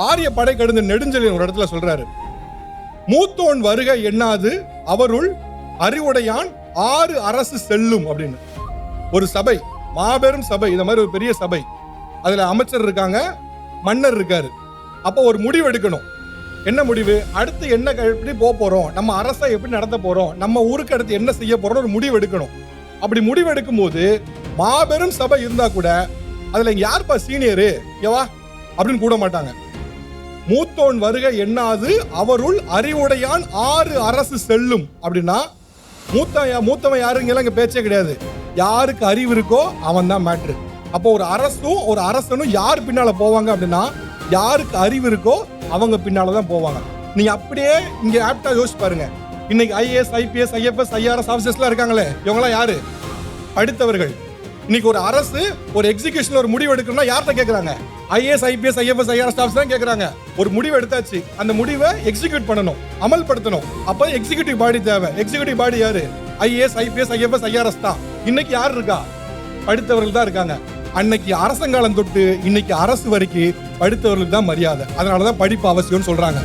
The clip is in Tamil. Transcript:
ஆரிய படை கடந்த நெடுஞ்செழியன் ஒரு இடத்துல சொல்றாரு, மூத்தோன் வருக எண்ணாது அவருள் அறிவுடையான் 6 அரசு செல்லும் அப்படின்னு. ஒரு சபை, மாபெரும் சபை, இந்த மாதிரி ஒரு பெரிய சபை, அதுல அமைச்சர் இருக்காங்க, மன்னர் இருக்காரு. அப்போ ஒரு முடிவு எடுக்கணும். என்ன முடிவு? அடுத்து என்ன எப்படி போக போறோம், நம்ம அரசை எப்படி நடத்த போறோம், நம்ம ஊருக்கு அடுத்து என்ன செய்ய போறோம், ஒரு முடிவு எடுக்கணும். அப்படி முடிவு எடுக்கும் போது மாபெரும் சபை இருந்தா கூட அதுல யாருப்பா சீனியரு ஏவா அப்படின்னு கூட மாட்டாங்க. மூத்தோன் வருக எண்ணாது அவருள் அறிவுடையான் 6 அரசு செல்லும் அப்படின்னா மூத்தவன் யாருங்கெல்லாம் இங்க பேச்சே கிடையாது. யாருக்கு அறிவு இருக்கோ அவன் தான் மேட்ரு. அப்போ ஒரு அரசும் ஒரு அரசனும் யார் பின்னால போவாங்க அப்படின்னா, யாருக்கு அறிவு இருக்கோ அவங்க பின்னாலதான் போவாங்க. நீங்க அப்படியே இங்க ஆப்டா யோசிச்சு பாருங்க. இன்னைக்கு ஐஏஎஸ், ஐபிஎஸ், ஐஎஃப்எஸ், ஐஆர்எஸ் ஆபீசர்ஸ்லாம் இருக்காங்களே, இவங்கெல்லாம் யாரு? படித்தவர்கள். இன்னைக்கு ஒரு அரசு ஒரு எக்ஸிகியூஷன்ல ஒரு முடிவு எடுக்கணும்னா யார்கிட்ட கேட்கறாங்க? IAS, IPS, IFS, IRS staffs தான் கேட்கறாங்க. ஒரு முடிவு எடுத்தாச்சு, அந்த முடிவை எக்ஸிக்யூட் பண்ணணும், அமல்படுத்தணும். அப்ப எக்ஸிக்யூட்டிவ் பாடி தேவை. எக்ஸிக்யூட்டிவ் பாடி யாரு? ஐஏஎஸ், ஐபிஎஸ், ஐஎஃப்எஸ், ஐஆர்எஸ் தான். இன்னைக்கு யார் இருக்கா? படித்தவர்கள் தான் இருக்காங்க. அன்னைக்கு அரசங்காலம் தொட்டு இன்னைக்கு அரசு வரைக்கும் படித்தவர்களுக்கு தான் மரியாதை. அதனாலதான் படிப்பு அவசியம்னு சொல்றாங்க.